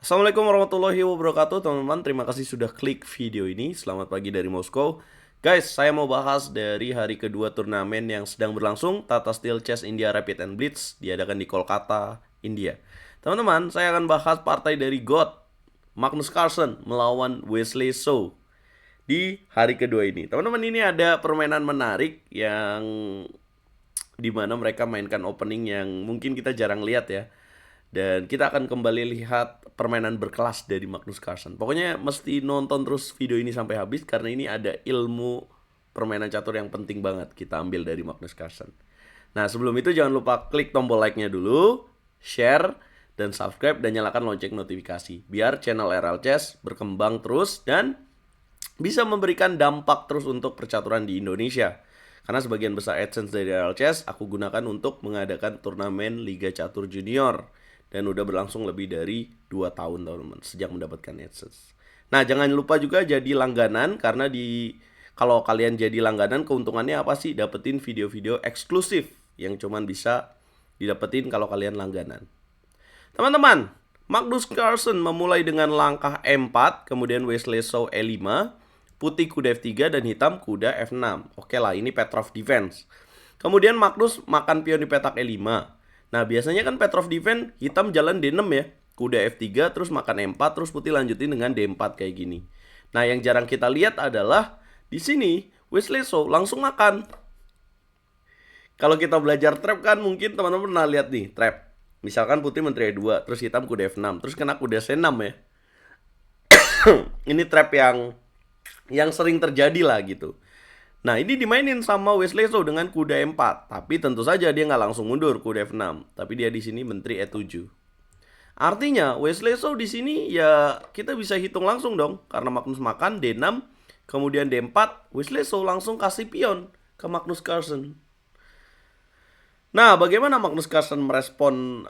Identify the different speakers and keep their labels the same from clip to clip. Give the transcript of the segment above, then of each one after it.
Speaker 1: Assalamualaikum warahmatullahi wabarakatuh teman-teman. Terima kasih sudah klik video ini. Selamat pagi dari Moskow. Guys, saya mau bahas dari hari kedua turnamen yang sedang berlangsung, Tata Steel Chess India Rapid and Blitz, diadakan di Kolkata, India. Teman-teman, saya akan bahas partai dari GOAT, Magnus Carlsen melawan Wesley So di hari kedua ini. Teman-teman, ini ada permainan menarik yang dimana mereka mainkan opening yang mungkin kita jarang lihat ya. Dan kita akan kembali lihat permainan berkelas dari Magnus Carlsen. Pokoknya mesti nonton terus video ini sampai habis karena ini ada ilmu permainan catur yang penting banget kita ambil dari Magnus Carlsen. Nah, sebelum itu jangan lupa klik tombol like-nya dulu, share, dan subscribe, dan nyalakan lonceng notifikasi. Biar channel RL Chess berkembang terus dan bisa memberikan dampak terus untuk percaturan di Indonesia. Karena sebagian besar AdSense dari RL Chess aku gunakan untuk mengadakan turnamen Liga Catur Junior. Dan udah berlangsung lebih dari 2 tahun teman-teman sejak mendapatkan AdSense. Nah, jangan lupa juga jadi langganan karena kalau kalian jadi langganan keuntungannya apa sih? Dapetin video-video eksklusif yang cuman bisa didapetin kalau kalian langganan. Teman-teman, Magnus Carlsen memulai dengan langkah E4, kemudian Wesley So E5, putih kuda F3 dan hitam kuda F6. Oke lah, ini Petrov defense. Kemudian Magnus makan pion di petak E5. Nah, biasanya kan Petrov defense hitam jalan D6 ya. Kuda F3 terus makan E4 terus putih lanjutin dengan D4 kayak gini. Nah, yang jarang kita lihat adalah di sini Wesley So langsung makan. Kalau kita belajar trap kan mungkin teman-teman pernah lihat nih, trap. Misalkan putih menteri E2, terus hitam kuda F6, terus kena kuda C6 ya. Ini trap yang sering terjadi lah gitu. Nah, ini dimainin sama Wesley So dengan kuda E4. Tapi tentu saja dia nggak langsung mundur kuda F6. Tapi dia di sini menteri E7. Artinya Wesley So di sini ya kita bisa hitung langsung dong. Karena Magnus makan D6, kemudian D4, Wesley So langsung kasih pion ke Magnus Carlsen. Nah, bagaimana Magnus Carlsen merespon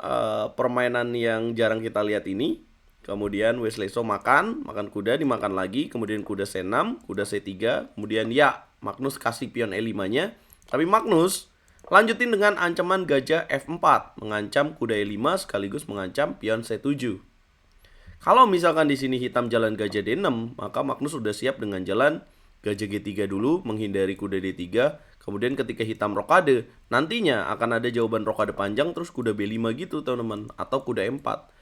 Speaker 1: permainan yang jarang kita lihat ini? Kemudian Wesley So makan kuda, dimakan lagi, kemudian kuda C6, kuda C3, kemudian ya Magnus kasih pion E5-nya. Tapi Magnus lanjutin dengan ancaman gajah F4, mengancam kuda E5 sekaligus mengancam pion C7. Kalau misalkan di sini hitam jalan gajah D6, maka Magnus sudah siap dengan jalan gajah G3 dulu, menghindari kuda D3. Kemudian ketika hitam rokade, nantinya akan ada jawaban rokade panjang terus kuda B5 gitu teman-teman, atau kuda E4.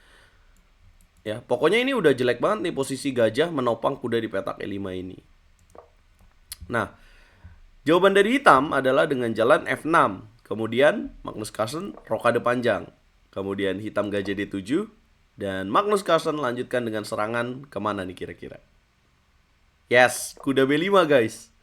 Speaker 1: Ya, pokoknya ini udah jelek banget nih posisi gajah menopang kuda di petak E5 ini. Nah, jawaban dari hitam adalah dengan jalan F6. Kemudian Magnus Carlsen rokade panjang. Kemudian hitam gajah D7. Dan Magnus Carlsen lanjutkan dengan serangan kemana nih kira-kira? Yes, kuda B5 guys.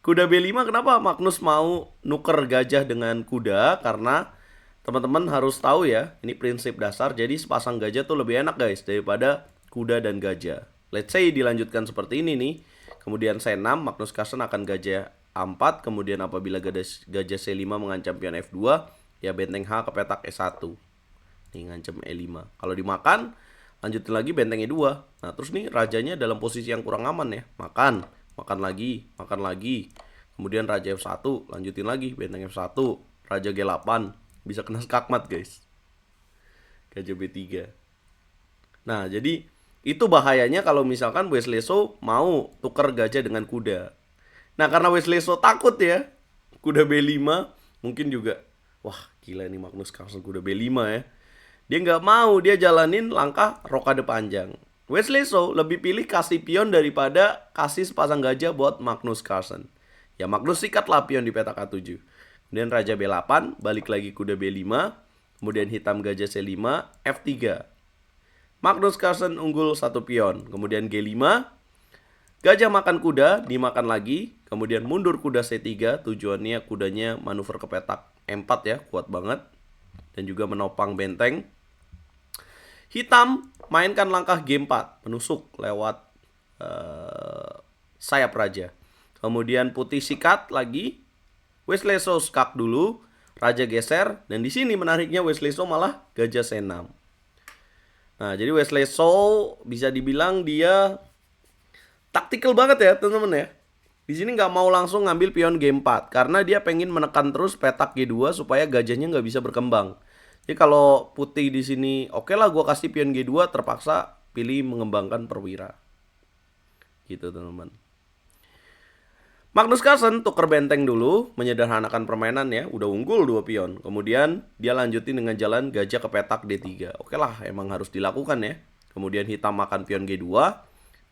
Speaker 1: Kuda B5 kenapa Magnus mau nuker gajah dengan kuda? Karena teman-teman harus tahu ya, ini prinsip dasar. Jadi sepasang gajah tuh lebih enak guys daripada kuda dan gajah. Let's say dilanjutkan seperti ini nih. Kemudian C6, Magnus Carlsen akan gajah A4. Kemudian apabila gajah C5 mengancam pion F2, ya benteng H ke petak E1. Nih ngancam E5. Kalau dimakan, lanjutin lagi benteng E2. Nah terus nih rajanya dalam posisi yang kurang aman ya. Makan lagi. Kemudian raja F1, lanjutin lagi benteng F1. Raja G8. Bisa kena skakmat guys. Gajah B3. Nah jadi itu bahayanya kalau misalkan Wesley So mau tuker gajah dengan kuda. Nah karena Wesley So takut ya, kuda B5 mungkin juga, wah gila nih Magnus Carlsen kuda B5 ya. Dia nggak mau, dia jalanin langkah rokade panjang. Wesley So lebih pilih kasih pion daripada kasih sepasang gajah buat Magnus Carlsen. Ya Magnus sikatlah pion di petak A7. Kemudian raja B8, balik lagi kuda B5, kemudian hitam gajah C5, F3. Magnus Carlsen unggul 1 pion, kemudian G5, gajah makan kuda, dimakan lagi, kemudian mundur kuda C3, tujuannya kudanya manuver ke petak E4 ya, kuat banget. Dan juga menopang benteng. Hitam mainkan langkah G4, menusuk lewat sayap raja. Kemudian putih sikat lagi, Wesley So skak dulu, raja geser, dan di sini menariknya Wesley So malah gajah C6. Nah, jadi Wesley So bisa dibilang dia taktikal banget ya, teman-teman ya. Di sini nggak mau langsung ngambil pion G4 karena dia pengen menekan terus petak G2 supaya gajahnya nggak bisa berkembang. Jadi kalau putih di sini, oke lah gue kasih pion G2, terpaksa pilih mengembangkan perwira. Gitu teman-teman. Magnus Carlsen tuker benteng dulu, menyederhanakan permainan ya, udah unggul 2 pion. Kemudian dia lanjutin dengan jalan gajah ke petak D3. Oke lah, emang harus dilakukan ya. Kemudian hitam makan pion G2,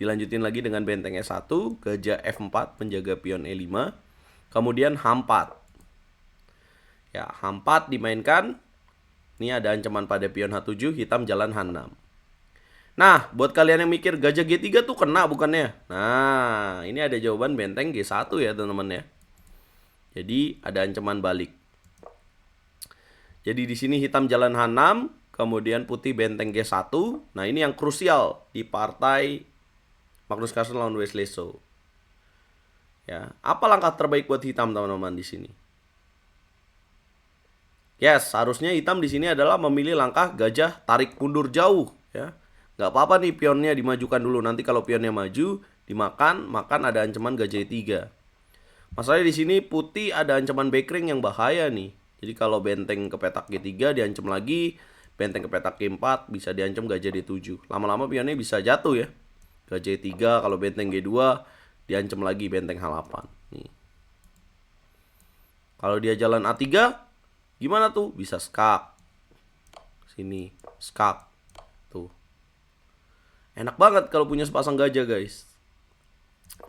Speaker 1: dilanjutin lagi dengan benteng E1, gajah F4 menjaga pion E5. Kemudian H4. Ya, H4 dimainkan. Ini ada ancaman pada pion H7, hitam jalan H6. Nah, buat kalian yang mikir gajah G3 tuh kena bukannya? Nah, ini ada jawaban benteng G1 ya teman-teman ya. Jadi ada ancaman balik. Jadi di sini hitam jalan H6, kemudian putih benteng G1. Nah, ini yang krusial di partai Magnus Carlsen lawan Wesley So. Ya, apa langkah terbaik buat hitam teman-teman di sini? Yes, harusnya hitam di sini adalah memilih langkah gajah tarik mundur jauh ya. Gak apa-apa nih pionnya dimajukan dulu. Nanti kalau pionnya maju, dimakan, ada ancaman gajah E3. Masalahnya di sini putih ada ancaman backring yang bahaya nih. Jadi kalau benteng ke petak G3 diancam lagi, benteng ke petak G4 bisa diancam gajah D7. Lama-lama pionnya bisa jatuh ya. Gajah E3, kalau benteng G2 diancam lagi benteng H8. Nih. Kalau dia jalan A3, gimana tuh? Bisa skak. Sini, skak. Tuh. Enak banget kalau punya sepasang gajah guys.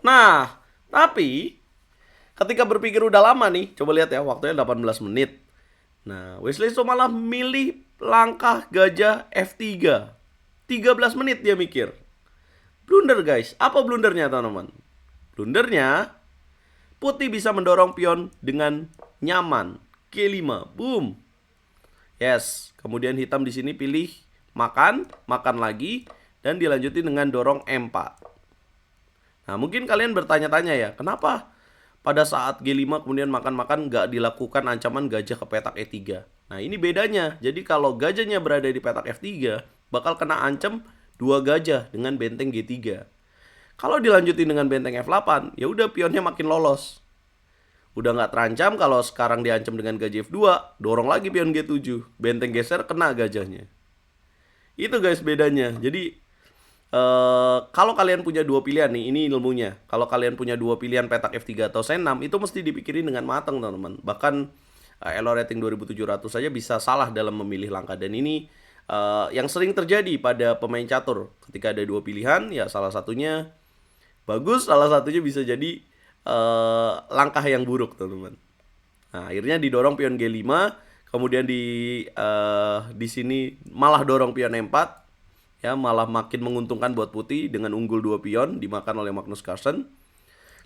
Speaker 1: Nah, tapi ketika berpikir udah lama nih, coba lihat ya, waktunya 18 menit. Nah, Wesley So malah milih langkah gajah F3. 13 menit dia mikir. Blunder guys. Apa blundernya teman-teman? Blundernya, putih bisa mendorong pion dengan nyaman. G5, boom. Yes, kemudian hitam di sini pilih makan lagi. Dan dilanjutin dengan dorong M4. Nah, mungkin kalian bertanya-tanya ya, kenapa pada saat G5 kemudian makan gak dilakukan ancaman gajah ke petak E3? Nah, ini bedanya. Jadi kalau gajahnya berada di petak F3, bakal kena ancam 2 gajah dengan benteng G3. Kalau dilanjutin dengan benteng F8, ya udah pionnya makin lolos. Udah nggak terancam kalau sekarang diancam dengan gajah F2, dorong lagi pion G7. Benteng geser, kena gajahnya. Itu guys bedanya. Jadi kalau kalian punya 2 pilihan nih, ini ilmunya. Kalau kalian punya 2 pilihan petak F3 atau C6, itu mesti dipikirin dengan matang teman-teman. Bahkan Elo rating 2700 saja bisa salah dalam memilih langkah. Dan ini yang sering terjadi pada pemain catur. Ketika ada 2 pilihan, ya salah satunya bagus, salah satunya bisa jadi langkah yang buruk teman-teman. Nah, akhirnya didorong pion G5, kemudian di sini malah dorong pion M4. Ya, malah makin menguntungkan buat putih dengan unggul 2 pion dimakan oleh Magnus Carlsen.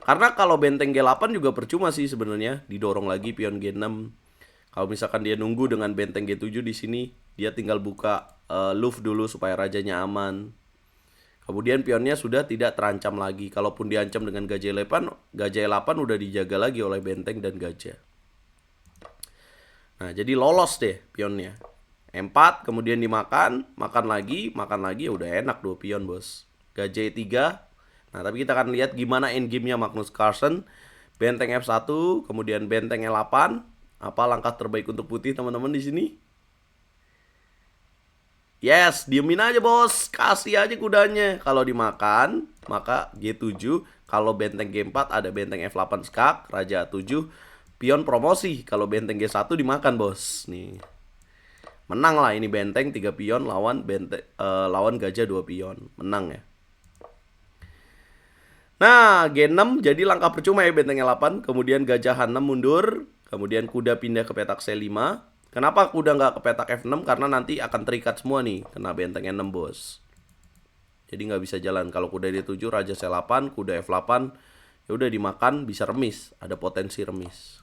Speaker 1: Karena kalau benteng G8 juga percuma sih sebenarnya, didorong lagi pion G6. Kalau misalkan dia nunggu dengan benteng G7 di sini, dia tinggal buka loop dulu supaya rajanya aman. Kemudian pionnya sudah tidak terancam lagi. Kalaupun diancam dengan gajah E8 udah dijaga lagi oleh benteng dan gajah. Nah, jadi lolos deh pionnya. M4 kemudian dimakan lagi, ya udah enak 2 pion bos. Gajah E3. Nah, tapi kita akan lihat gimana endgame-nya Magnus Carlsen. Benteng F1, kemudian benteng E8. Apa langkah terbaik untuk putih teman-teman di sini? Yes, diemin aja bos, kasih aja kudanya. Kalau dimakan, maka G7. Kalau benteng G4 ada benteng F8 skak, raja A7, pion promosi. Kalau benteng G1 dimakan bos. Nih. Menang lah ini benteng 3 pion lawan gajah 2 pion. Menang ya. Nah, G6 jadi langkah percuma ya benteng E8. Kemudian gajah H6 mundur. Kemudian kuda pindah ke petak C5. Kenapa kuda nggak ke petak F6? Karena nanti akan terikat semua nih. Kena benteng E6 bos. Jadi nggak bisa jalan. Kalau kuda D7, raja C8, kuda F8. Ya udah dimakan, bisa remis. Ada potensi remis.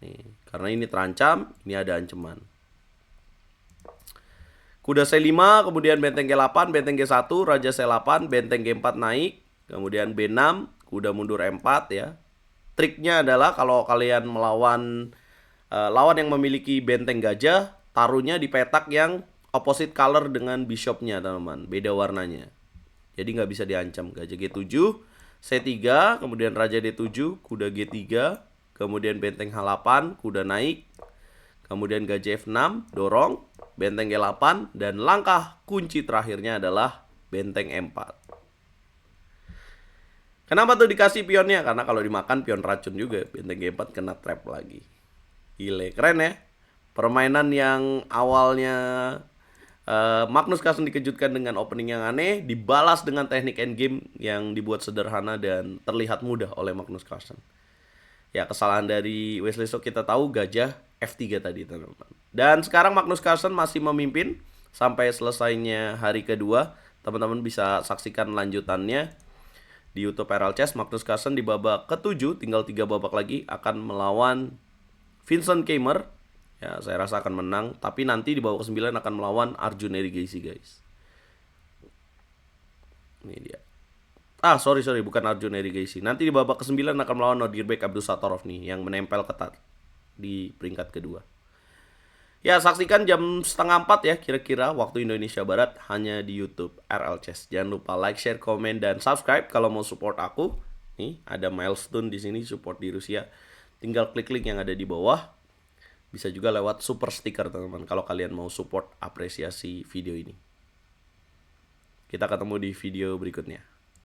Speaker 1: Nih, karena ini terancam, ini ada ancaman. Kuda C5, kemudian benteng G8, benteng G1, raja C8, benteng G4 naik, kemudian B6, kuda mundur M4 ya. Triknya adalah kalau kalian melawan lawan yang memiliki benteng gajah, taruhnya di petak yang opposite color dengan bishopnya teman-teman, beda warnanya. Jadi nggak bisa diancam. Gajah G7, C3, kemudian raja D7, kuda G3, kemudian benteng H8, kuda naik, kemudian gajah F6, dorong, benteng G8, dan langkah kunci terakhirnya adalah benteng M4. Kenapa tuh dikasih pionnya? Karena kalau dimakan pion racun juga, benteng G4 kena trap lagi. Gile, keren ya. Permainan yang awalnya Magnus Carlsen dikejutkan dengan opening yang aneh, dibalas dengan teknik endgame yang dibuat sederhana dan terlihat mudah oleh Magnus Carlsen. Ya, kesalahan dari Wesley So kita tahu gajah F3 tadi, teman-teman. Dan sekarang Magnus Carlsen masih memimpin sampai selesainya hari kedua. Teman-teman bisa saksikan lanjutannya di YouTube RL Chess. Magnus Carlsen di babak ke-7, tinggal 3 babak lagi, akan melawan Vincent Keimer. Ya, saya rasa akan menang. Tapi nanti di babak ke-9 akan melawan Arjun Erigaisi, guys. Ini dia. Sorry, bukan Arjun Erigaisi. Nanti di babak ke-9 akan melawan Nodirbek Abdusattorov nih, yang menempel ketat di peringkat kedua. Ya, saksikan jam 3:30 ya, kira-kira waktu Indonesia Barat, hanya di YouTube RL Chess. Jangan lupa like, share, komen, dan subscribe kalau mau support aku. Nih, ada milestone di sini support di Rusia. Tinggal klik link yang ada di bawah. Bisa juga lewat super sticker, teman-teman, kalau kalian mau support apresiasi video ini. Kita ketemu di video berikutnya.